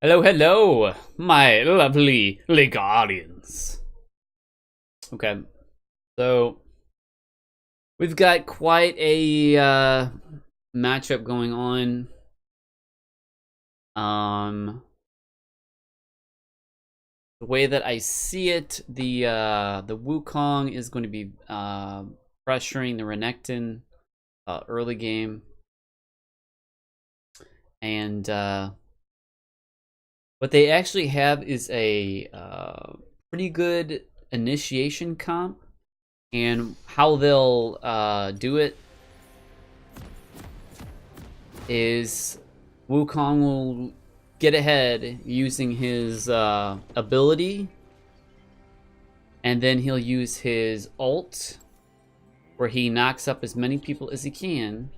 Hello, hello, my lovely Legalians. Okay, so we've got quite a matchup going on. The way that I see it, the Wukong is going to be pressuring the Renekton early game, and what they actually have is a pretty good initiation comp, and how they'll do it is Wukong will get ahead using his ability, and then he'll use his ult where he knocks up as many people as he can,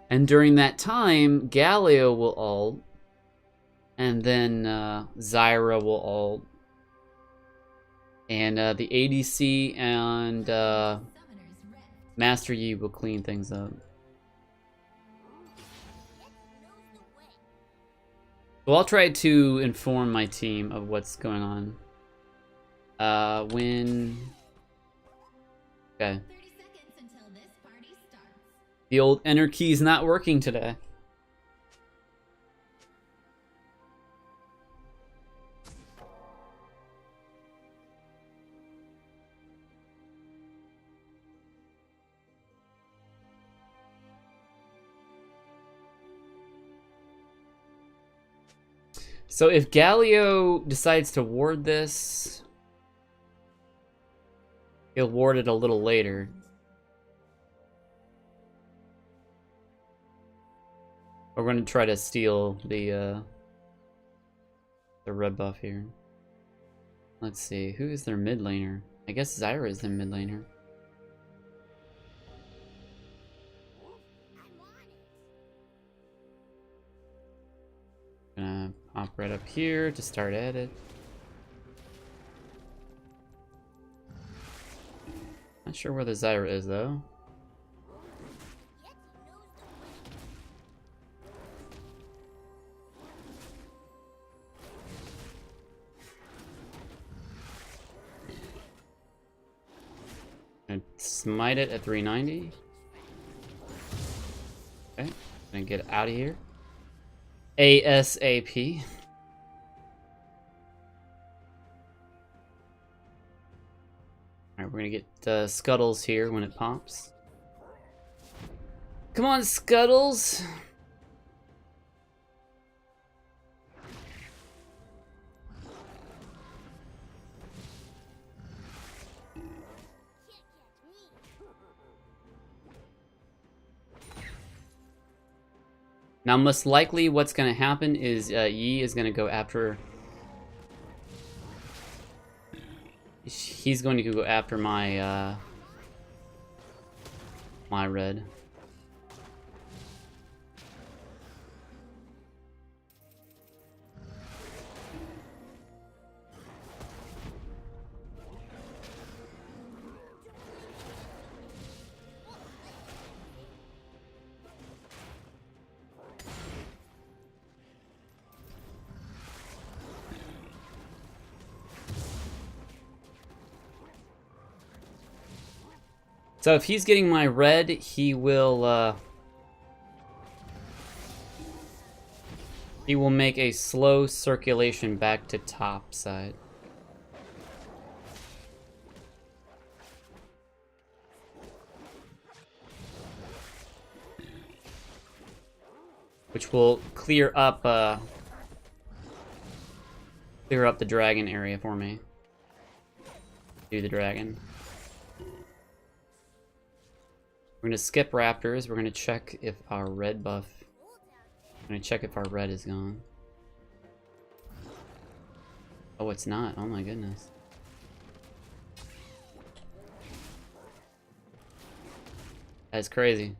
and during that time Galio will ult, and then Zyra will ult, and the ADC and Master Yi will clean things up. So I'll try to inform my team of what's going on. Okay. The old enter key is not working today. So if Galio decides to ward this, he'll ward it a little later. We're going to try to steal the red buff here. Let's see, who is their mid laner? I guess Zyra is their mid laner. Gonna hop right up here to start at it. Not sure where the Zyra is though. And smite it at 390. Okay, gonna get out of here ASAP. Alright, we're gonna get Scuttles here when it pops. Come on, Scuttles! Now, most likely what's going to happen is Yi is going to go after... He's going to go after my my red. So if he's getting my red, he will make a slow circulation back to top side. Which will clear up the dragon area for me. Do the dragon. We're gonna skip raptors. We're gonna check if our red buff. I'm gonna check if our red is gone. Oh, it's not. Oh my goodness. That's crazy.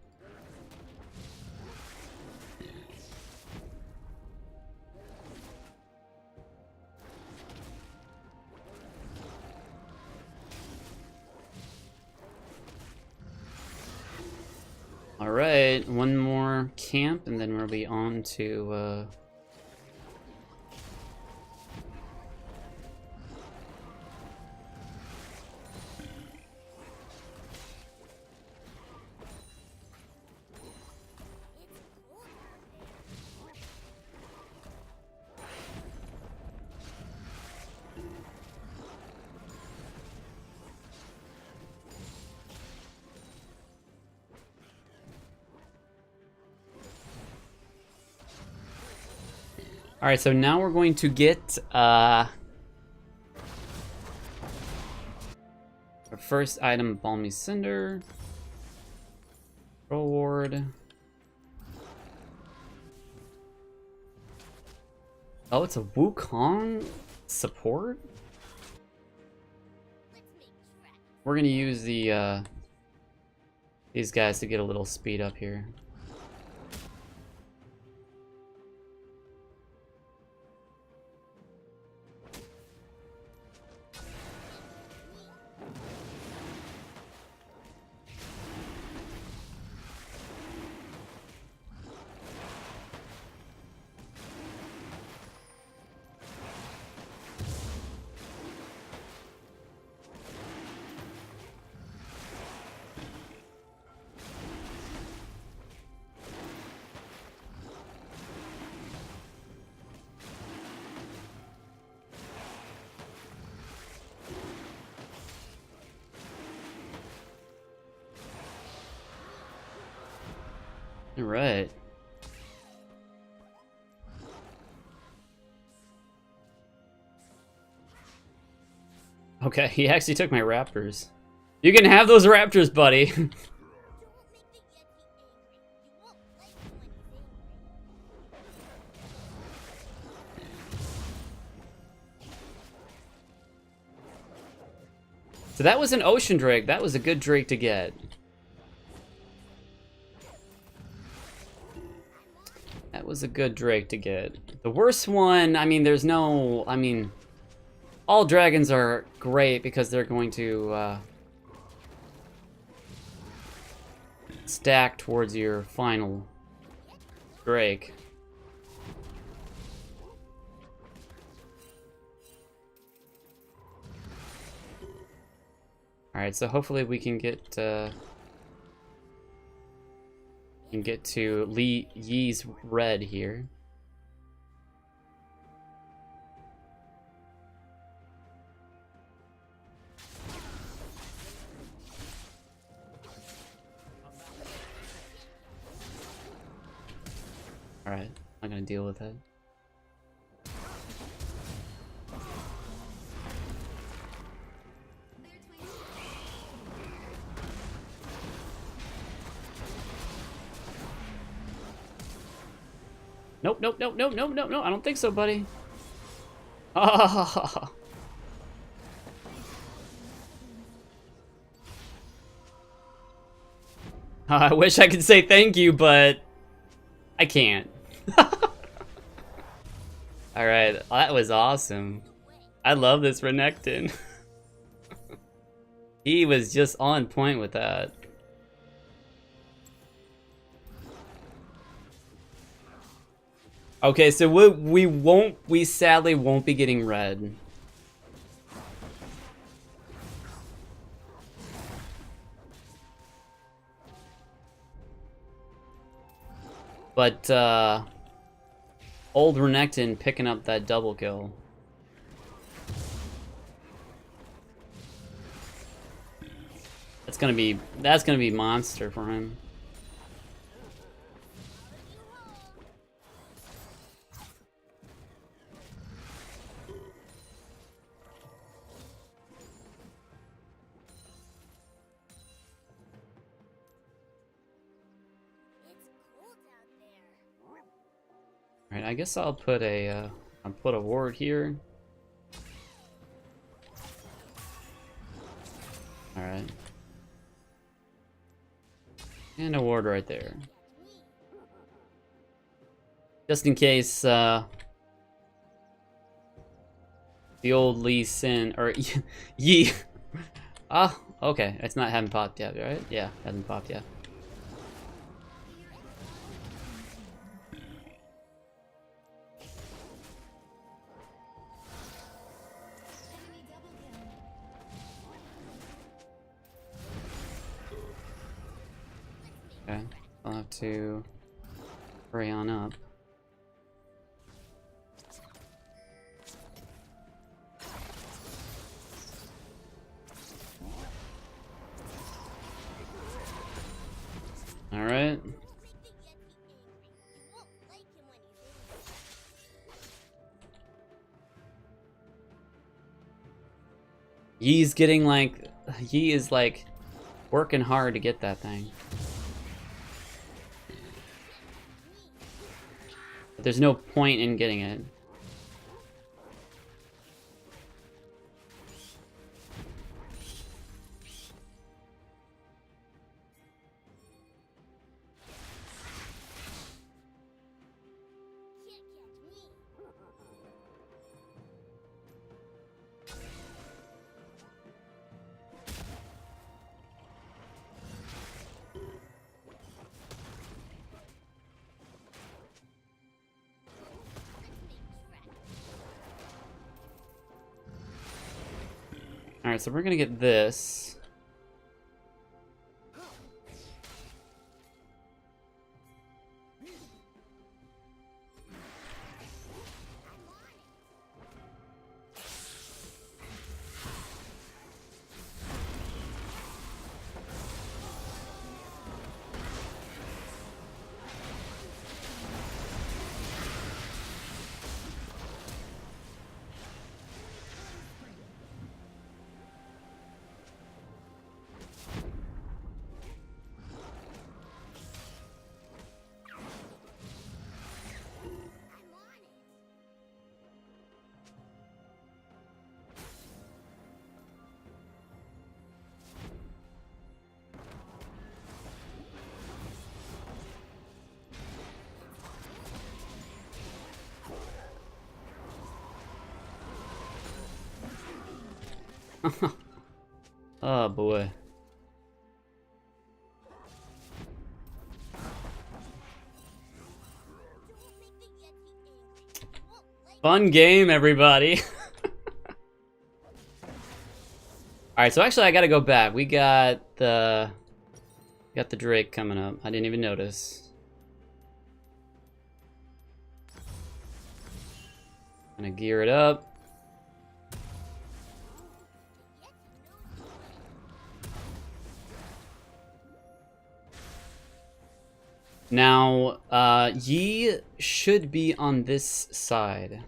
Alright, one more camp and then we'll be on to All right, so now we're going to get our first item, Balmy Cinder. Control Ward. Oh, it's a Wukong support? We're gonna use the these guys to get a little speed up here. All right. Okay, he actually took my raptors. You can have those raptors, buddy. So that was an ocean drake. That was a good drake to get. That was a good drake to get. The worst one, I mean, there's no... I mean, all dragons are great because they're going to stack towards your final drake. Alright, so hopefully we can get to Li Yi's red here. Alright, I'm gonna deal with that. Nope, nope, nope, nope, nope, nope, nope. I don't think so, buddy. Oh. I wish I could say thank you, but I can't. Alright, that was awesome. I love this Renekton. He was just on point with that. Okay, so we sadly won't be getting red. But, old Renekton picking up that double kill. That's gonna be monster for him. Alright, I guess I'll put a ward here. Alright. And a ward right there. Just in case the old Lee Sin or Yi. Ah, okay. It's not haven't popped yet, right? Yeah, hasn't popped yet. Okay, I'll have to hurry on up. All right. Ye's getting like, Yi is like working hard to get that thing. But there's no point in getting it. Alright, so we're gonna get this. Oh boy. Fun game, everybody. Alright, so actually I gotta go back. We got the Drake coming up. I didn't even notice. Gonna gear it up. Now, Yi should be on this side.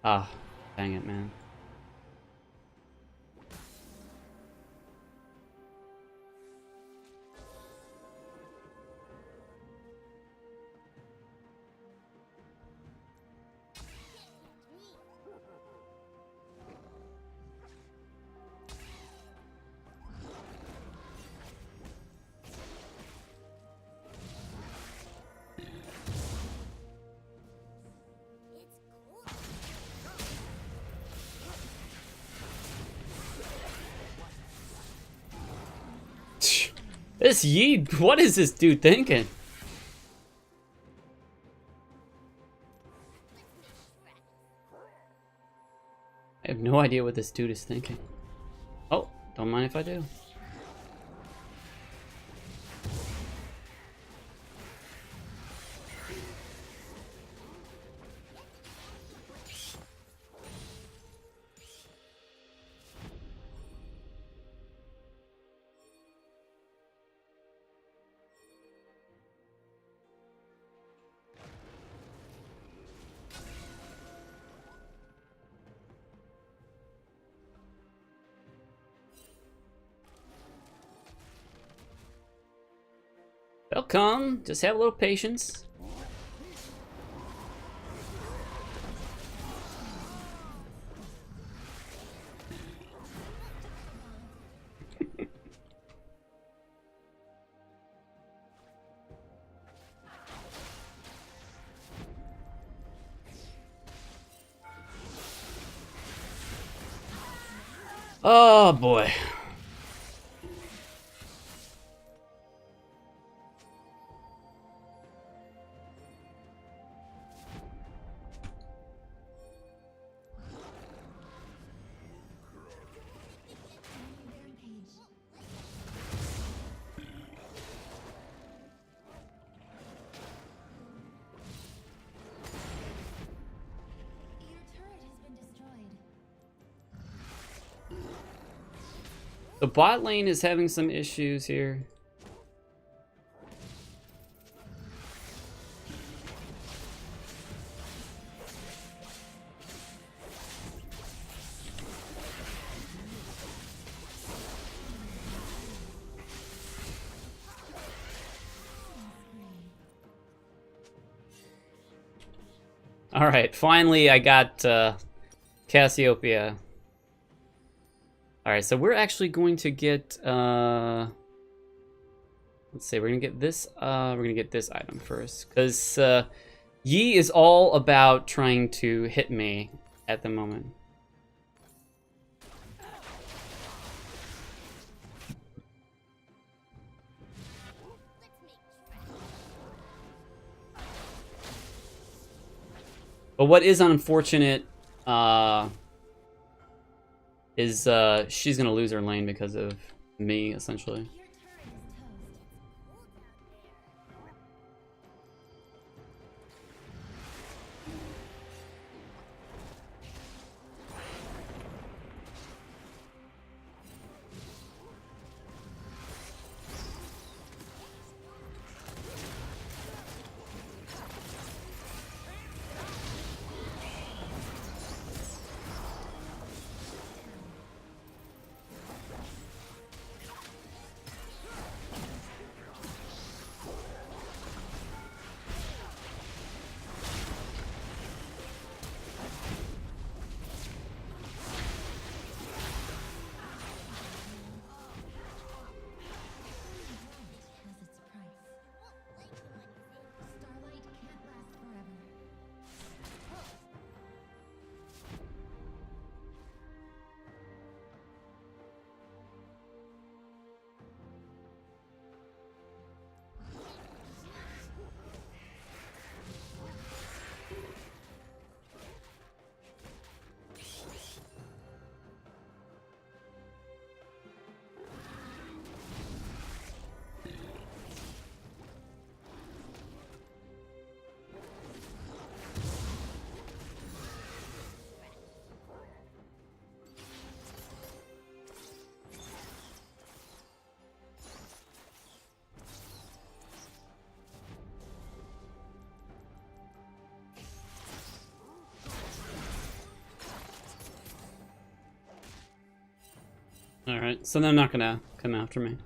Ah, dang it, man. This Yi, what is this dude thinking? I have no idea what this dude is thinking. Oh, don't mind if I do. Welcome. Just have a little patience. Oh boy. The bot lane is having some issues here. Alright, finally I got Cassiopeia. Alright, so we're actually going to get let's see, we're gonna get this item first. Because Yi is all about trying to hit me at the moment. But what is unfortunate is she's gonna lose her lane because of me, essentially. Alright, so they're not gonna come after me.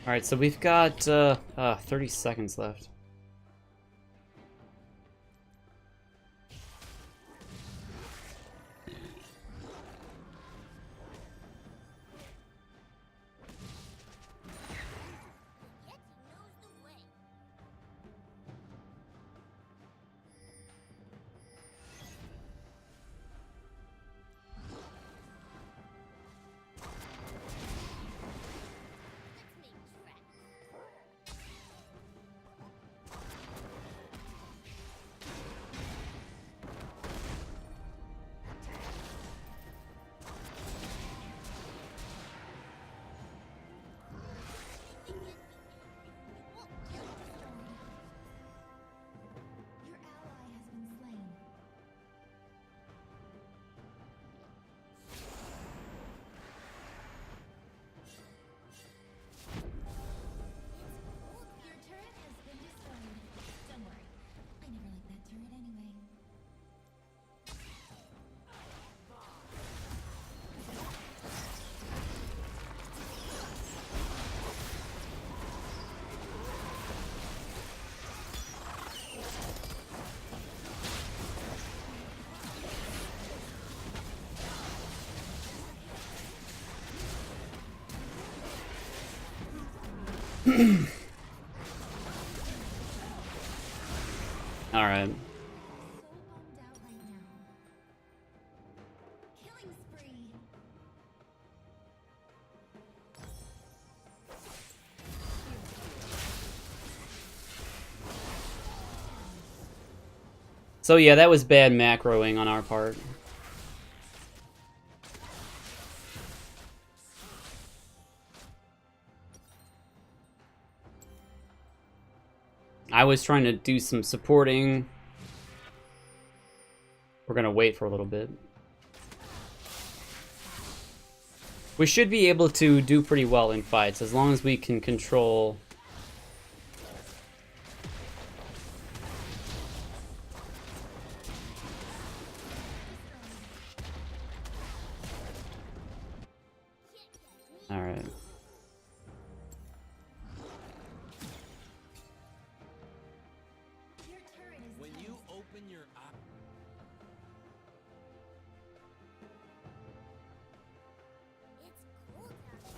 Alright, so we've got 30 seconds left. All right. So yeah, that was bad macroing on our part. I was trying to do some supporting. We're gonna wait for a little bit. We should be able to do pretty well in fights as long as we can control All right. Your turret is When you open your eye. It's cold out there.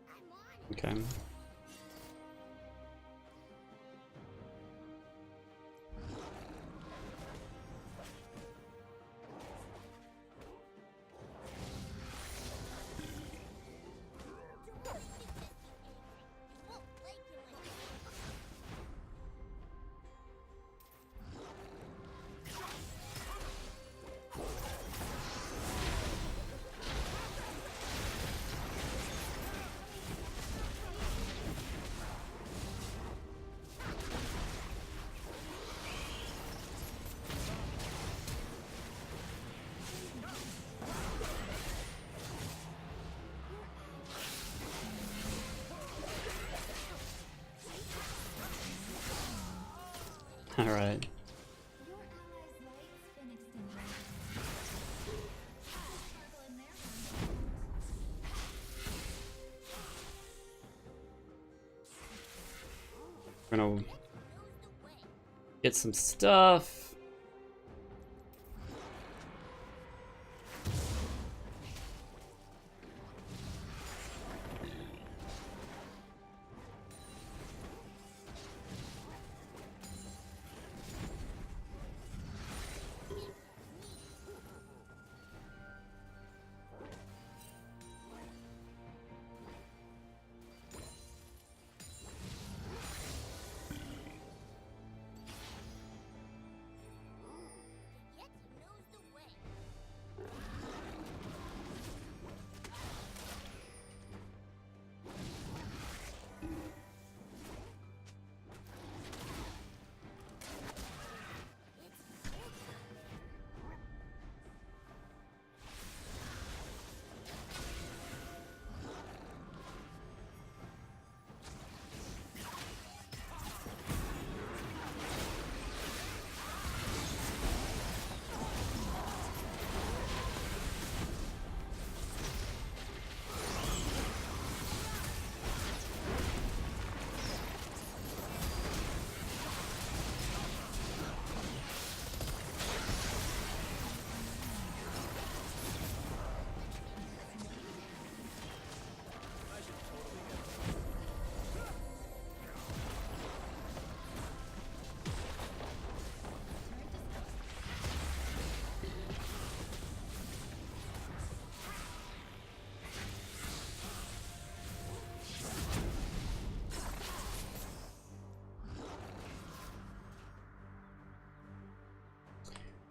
I'm on it. Okay. Don't make this angry. You won't like it like this. All right. Your allies' light's been extended. Sparkle in their We're gonna knows the way. get some stuff. Yet he knows the way. It's cold out there.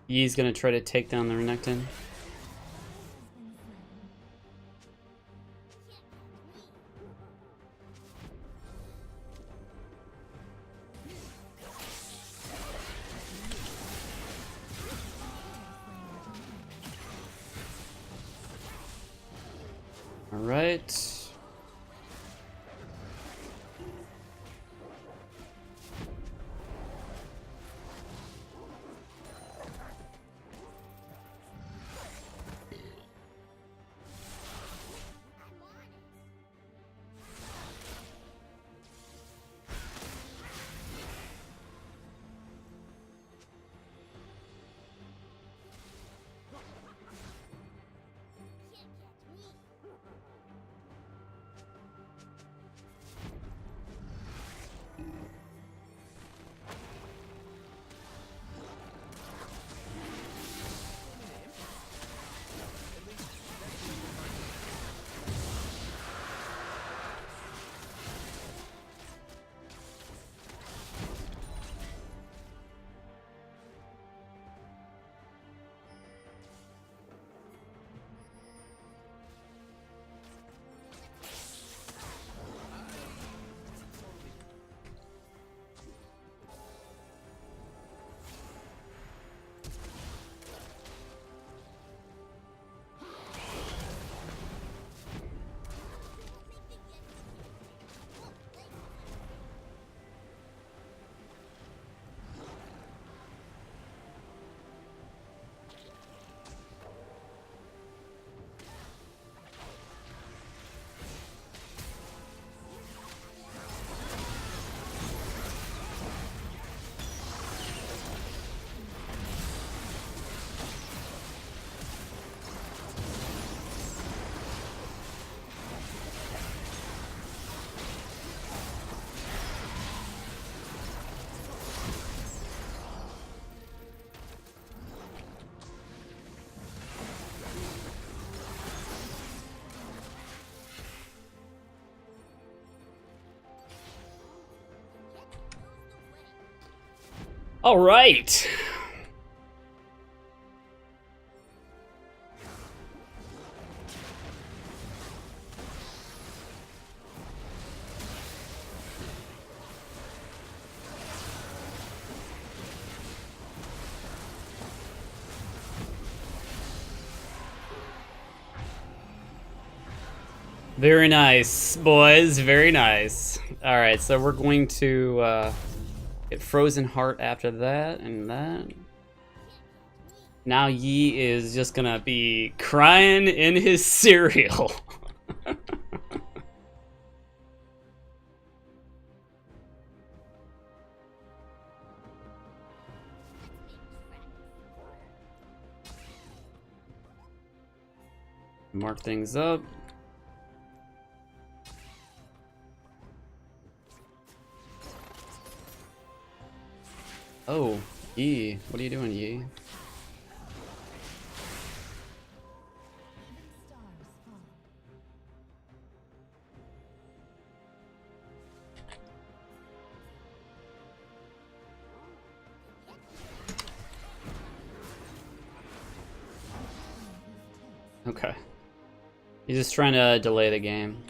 Yi's gonna try to take down the Renekton. All right. I'm on it. Can't catch me. All right. Very nice, boys. Very nice. All right, so we're going to get Frozen Heart after that and that. Now Yi is just gonna be crying in his cereal. Mark things up. Oh, Yi. What are you doing, Yi? Okay. He's just trying to delay the game.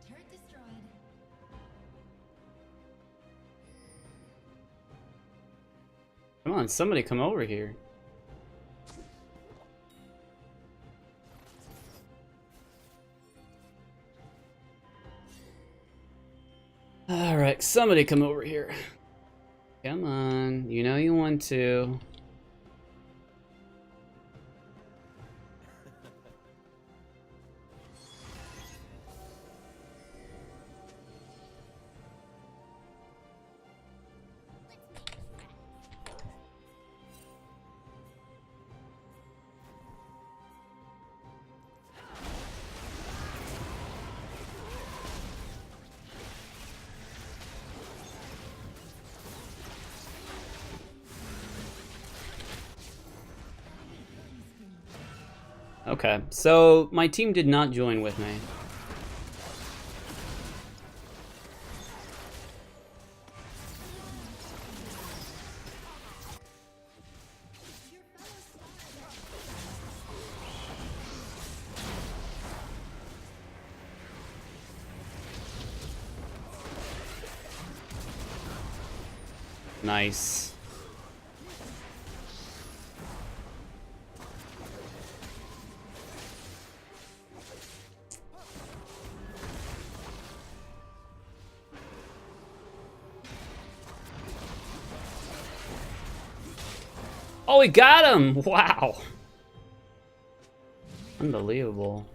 Turret destroyed. Come on, somebody come over here. Alright, somebody come over here. Come on, you know you want to. Okay, so my team did not join with me. Nice. Oh, we got him! Wow. Unbelievable.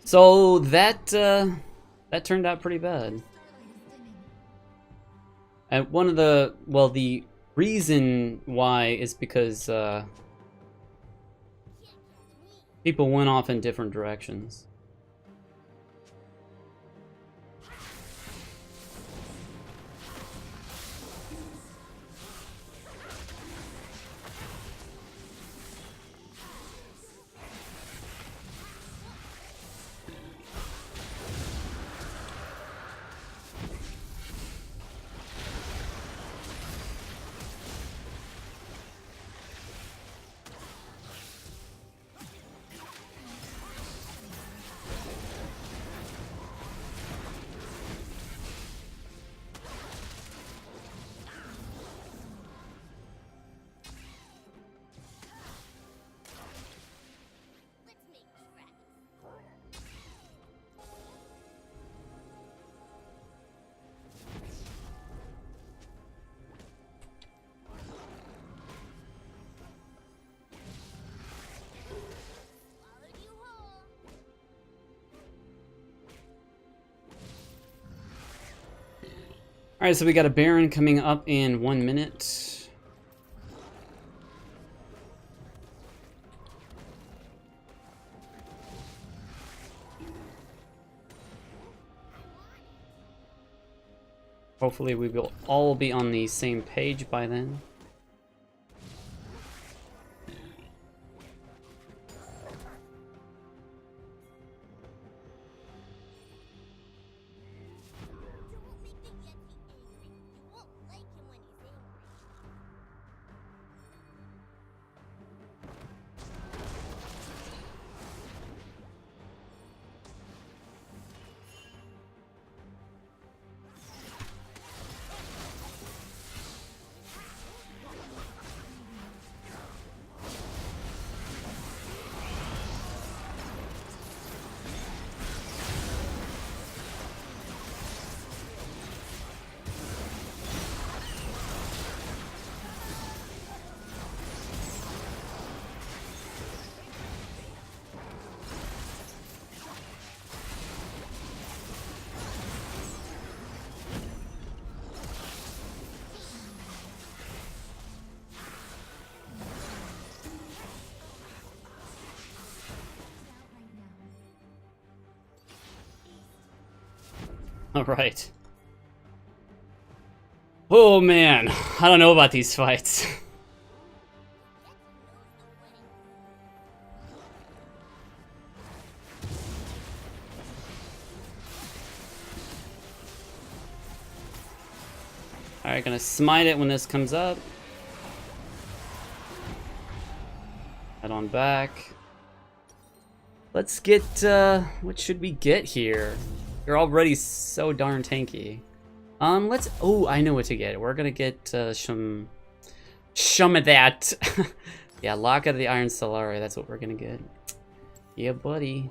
So that turned out pretty bad. And one of the, well, the reason why is because people went off in different directions. Alright, so we got a Baron coming up in 1 minute. Hopefully we will all be on the same page by then. Don't make the Yeti angry. You won't like him when he's angry. Alright. Oh man, I don't know about these fights. Alright, gonna smite it when this comes up. Head on back. Let's get, what should we get here? You're already so darn tanky. Oh, I know what to get. We're gonna get, some of that. Yeah, Lock of the Iron Solari, that's what we're gonna get. Yeah, buddy.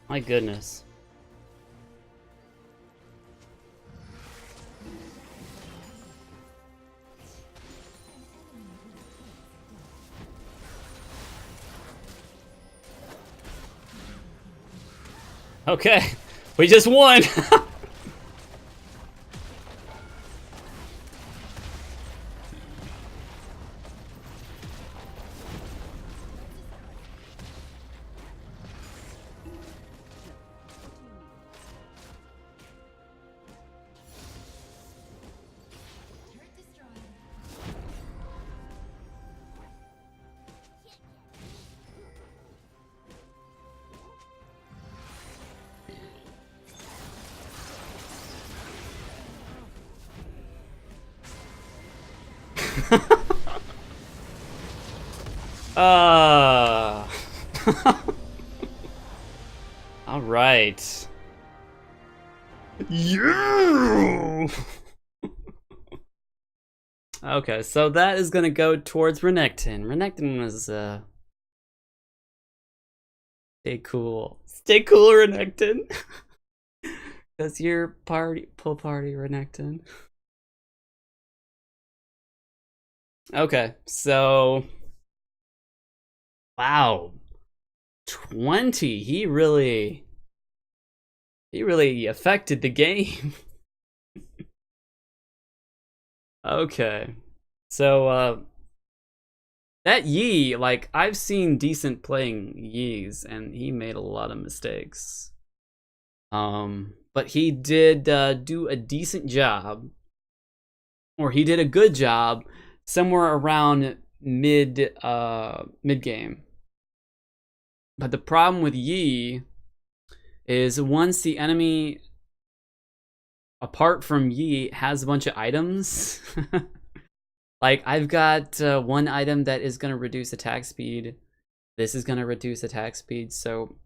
My goodness. Okay, we just won. Uh. All right. Yeah. Okay, so that is gonna go towards Renekton. Renekton was stay cool. Stay cool, Renekton. That's your pull party, Renekton. Okay, so wow. 20. He really affected the game. Okay. So That Yi, like, I've seen decent playing Yis, and he made a lot of mistakes. But he did do a decent job, or he did a good job somewhere around mid game. But the problem with Yi is once the enemy, apart from Yi, has a bunch of items. Like, I've got one item that is going to reduce attack speed. This is going to reduce attack speed. So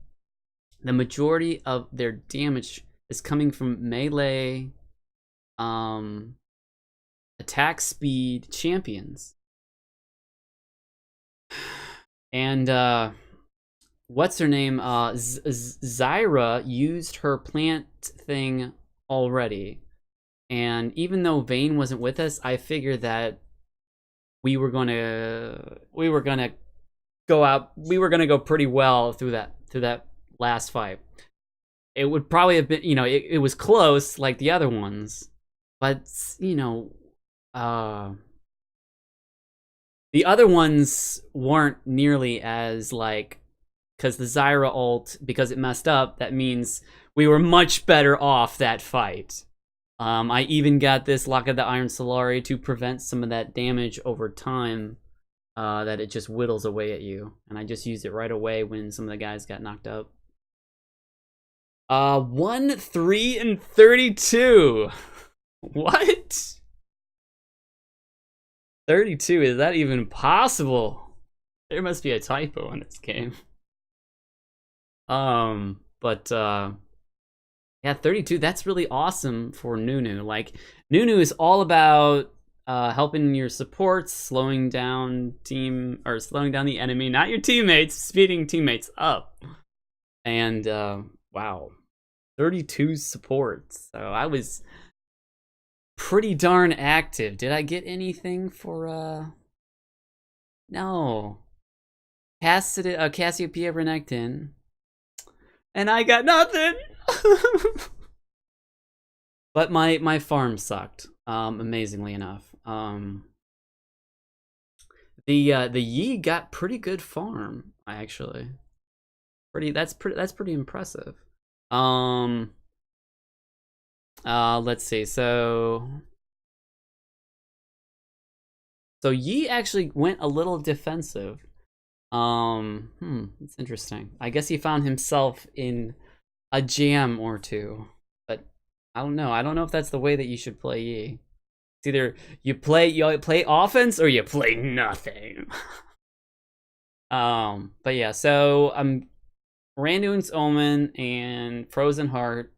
the majority of their damage is coming from melee attack speed champions. And what's her name? Zyra used her plant thing already. And even though Vayne wasn't with us, I figured that we were gonna go pretty well through that last fight. It would probably have been, it was close like the other ones, but the other ones weren't nearly as like, because the Zyra ult, because it messed up, that means we were much better off that fight. I even got this Lock of the Iron Solari to prevent some of that damage over time, that it just whittles away at you. And I just used it right away when some of the guys got knocked up. 1, 3, and 32. What? 32, is that even possible? There must be a typo in this game. But yeah, 32, that's really awesome for Nunu. Like, Nunu is all about helping your supports, slowing down the enemy, not your teammates, speeding teammates up. And wow, 32 supports. So I was pretty darn active. Did I get anything for no. Cassiopeia Renekton. And I got nothing. But my farm sucked, amazingly enough. The Yi got pretty good farm, actually. That's pretty impressive. Let's see. So Yi actually went a little defensive. It's interesting. I guess he found himself in a jam or two, but I don't know. I don't know if that's the way that you should play Yi. It's either you play offense or you play nothing. But yeah, so Randuin's Omen and Frozen Heart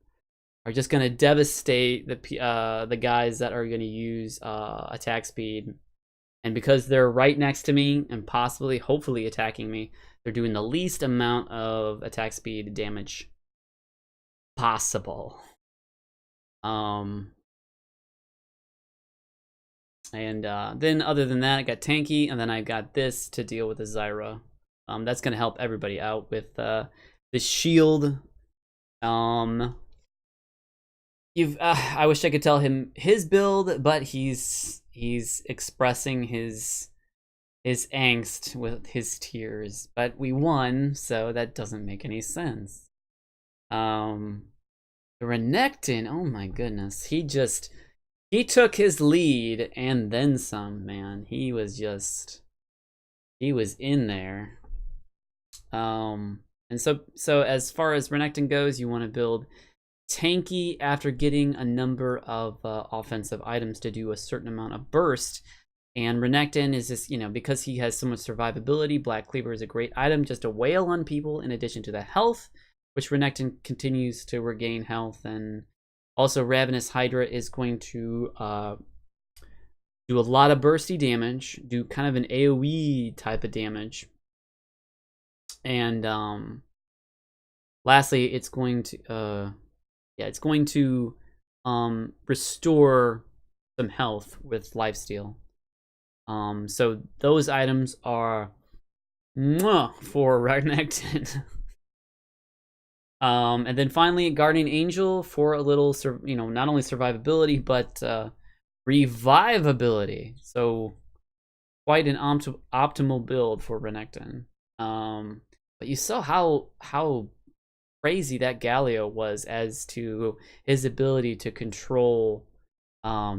are just gonna devastate the guys that are gonna use attack speed. And because they're right next to me and possibly, hopefully attacking me, they're doing the least amount of attack speed damage possible. And then other than that, I got Tanky, and then I got this to deal with the Zyra. That's going to help everybody out with the shield. I wish I could tell him his build, but he's expressing his angst with his tears. But we won, so that doesn't make any sense. The Renekton, oh my goodness, he took his lead and then some, man. He was in there. And so as far as Renekton goes, you want to build tanky after getting a number of offensive items to do a certain amount of burst. And Renekton is just, because he has so much survivability, Black Cleaver is a great item just to wail on people in addition to the health, which Renekton continues to regain health. And also Ravenous Hydra is going to do a lot of bursty damage, do kind of an AoE type of damage. And lastly, it's going to restore some health with lifesteal. So those items are for Renekton. And then finally, Guardian Angel for a little, not only survivability but revivability. So quite an optimal build for Renekton. But you saw how crazy that Galio was as to his ability to control what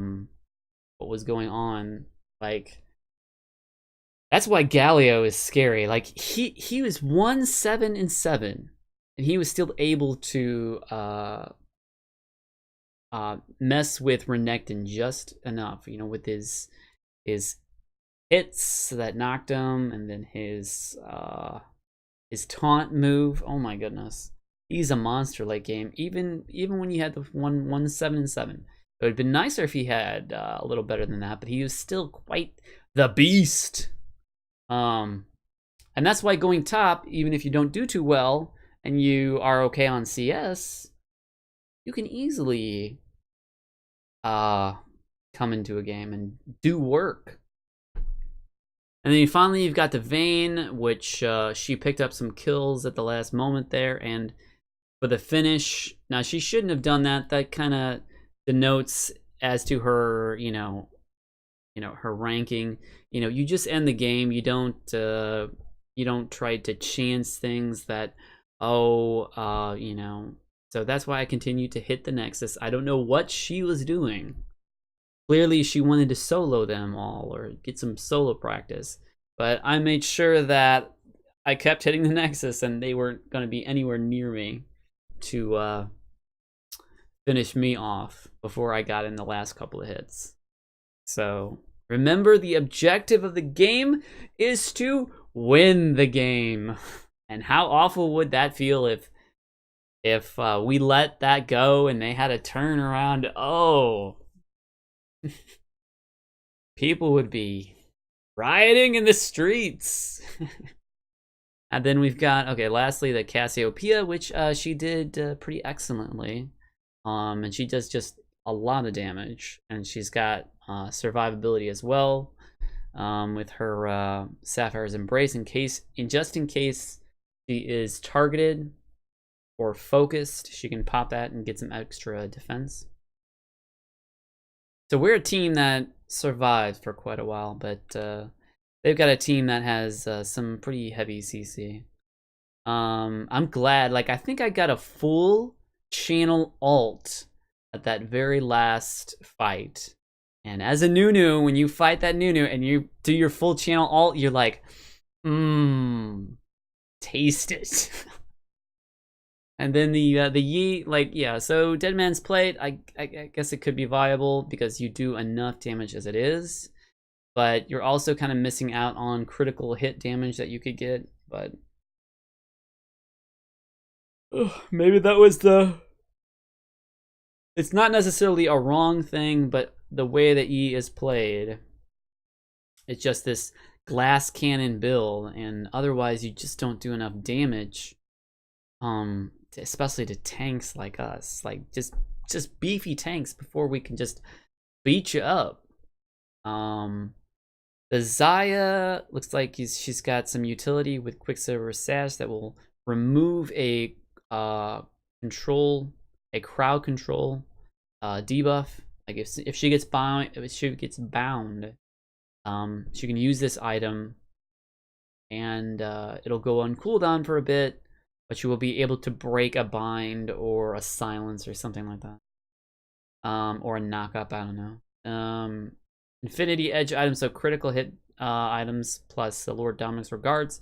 was going on. Like, that's why Galio is scary. Like, he was 1-7-7, and he was still able to mess with Renekton just enough, with his hits that knocked him, and then his taunt move. Oh my goodness, he's a monster late game. Even when you had the 1-7-7, it would have been nicer if he had a little better than that. But he was still quite the beast. And that's why going top, even if you don't do too well and you are okay on CS, you can easily come into a game and do work. And then finally you've got the Vayne, which she picked up some kills at the last moment there, and for the finish, now she shouldn't have done that. That kind of denotes as to her, her ranking. You just end the game. You don't try to chance things that, So that's why I continue to hit the Nexus. I don't know what she was doing. Clearly, she wanted to solo them all or get some solo practice. But I made sure that I kept hitting the Nexus and they weren't going to be anywhere near me to finish me off before I got in the last couple of hits. So remember, the objective of the game is to win the game. And how awful would that feel if we let that go and they had a turn around? Oh, people would be rioting in the streets. And then we've got, okay, lastly, the Cassiopeia, which she did pretty excellently. And she does just a lot of damage. And she's got survivability as well, with her Sapphire's Embrace, just in case she is targeted or focused, she can pop that and get some extra defense. So we're a team that survived for quite a while, but they've got a team that has some pretty heavy CC. I'm glad, like, I think I got a full channel ult at that very last fight. And as a Nunu, when you fight that Nunu and you do your full channel ult, you're like, taste it. And then the Yi, like, yeah, so Dead Man's Plate, I guess it could be viable because you do enough damage as it is. But you're also kind of missing out on critical hit damage that you could get. But maybe that was it's not necessarily a wrong thing, but the way that E is played, it's just this glass cannon build, and otherwise you just don't do enough damage, especially to tanks like us, like just beefy tanks before we can just beat you up. The Xayah looks like she's got some utility with Quicksilver Sash that will remove a crowd control debuff. Like if she gets bound, she can use this item, and it'll go on cooldown for a bit, but you will be able to break a bind or a silence or something like that, or a knock-up. I don't know. Infinity Edge items, so critical hit items plus the Lord Dominic's Regards,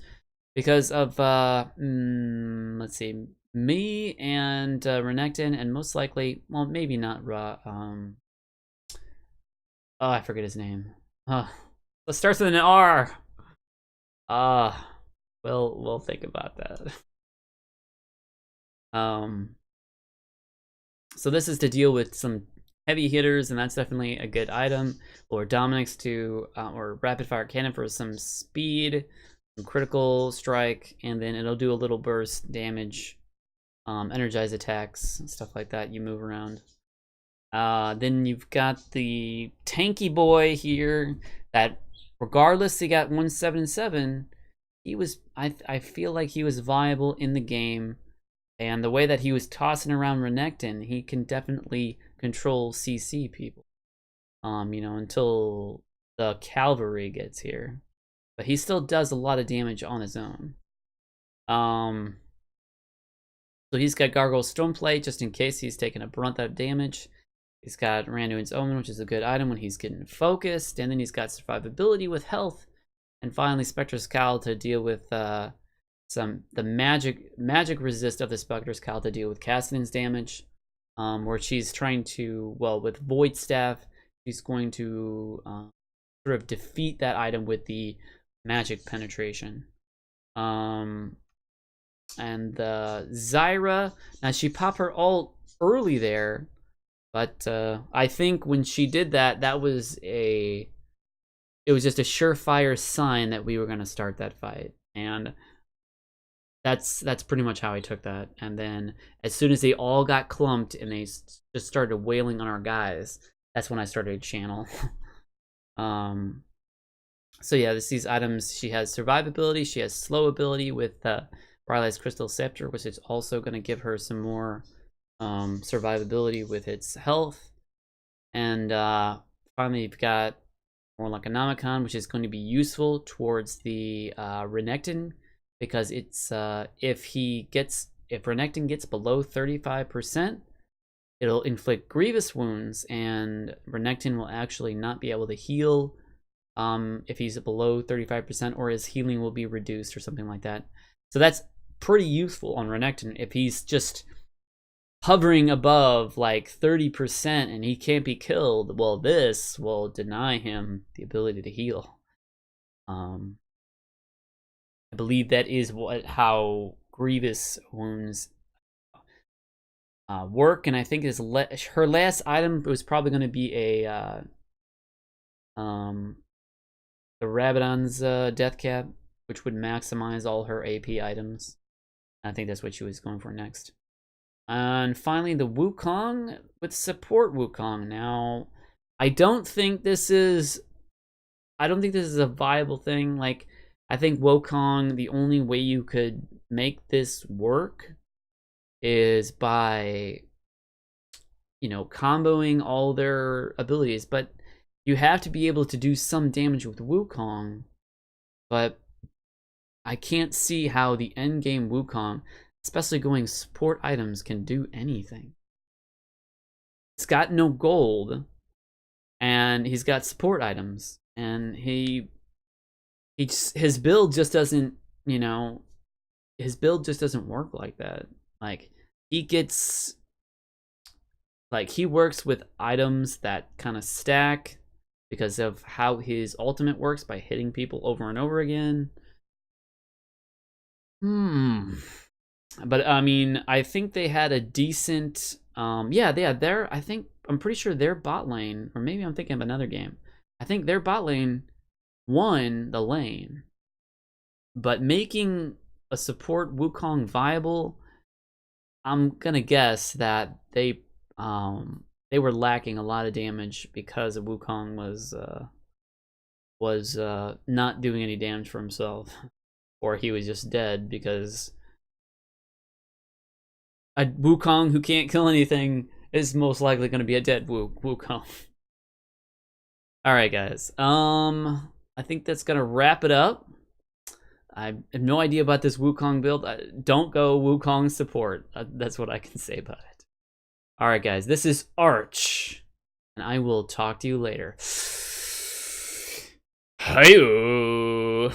because of let's see, me and Renekton, and most likely, well, maybe not I forget his name. It starts with an R. We'll think about that. So this is to deal with some heavy hitters, and that's definitely a good item. Lord Dominic's or Rapid Fire Cannon for some speed, some critical strike, and then it'll do a little burst damage, energize attacks, stuff like that. You move around. Then you've got the tanky boy here that, regardless he got 177, he was, I feel like he was viable in the game. And the way that he was tossing around Renekton, he can definitely control CC people. Until the cavalry gets here. But he still does a lot of damage on his own. So he's got Gargoyle's Stoneplate just in case he's taking a brunt of damage. He's got Randuin's Omen, which is a good item when he's getting focused. And then he's got Survivability with health. And finally, Spectre's Cowl to deal with the magic resist of the Spectre's Cowl to deal with Cassidon's damage. Where she's trying to, well, with Void Staff, she's going to sort of defeat that item with the magic penetration. And Zyra, now she popped her ult early there, but I think when she did that, it was just a surefire sign that we were going to start that fight. And that's pretty much how I took that. And then as soon as they all got clumped and they just started wailing on our guys, that's when I started to channel. So yeah, these items, she has survivability, she has slow ability with Bryle's Crystal Scepter, which is also going to give her some more survivability with its health. And finally, you've got Morlockonomicon, which is going to be useful towards the Renekton, because it's if Renekton gets below 35%, it'll inflict grievous wounds, and Renekton will actually not be able to heal if he's below 35%, or his healing will be reduced or something like that. So that's pretty useful on Renekton. If he's just hovering above like 30% and he can't be killed, well, this will deny him the ability to heal. I believe that is how grievous wounds work, and I think her last item was probably going to be a the Rabadon's Death Cap, which would maximize all her AP items. I think that's what she was going for next. And finally, the Wukong with support Wukong. Now, I don't think this is a viable thing. Like, I think Wukong, the only way you could make this work is by, comboing all their abilities. But you have to be able to do some damage with Wukong. But I can't see how the endgame Wukong, especially going support items, can do anything. He's got no gold, and he's got support items, and his build just doesn't, his build just doesn't work like that. Like, he works with items that kind of stack because of how his ultimate works by hitting people over and over again. But I mean, I think they had a decent I'm pretty sure their bot lane, or maybe I'm thinking of another game. I think their bot lane won the lane. But making a support Wukong viable, I'm gonna guess that they were lacking a lot of damage because Wukong was not doing any damage for himself, or he was just dead because a Wukong who can't kill anything is most likely going to be a dead Wukong. All right, guys. I think that's gonna wrap it up. I have no idea about this Wukong build. Don't go Wukong support. That's what I can say about it. All right, guys. This is Arch, and I will talk to you later. Hi-yo.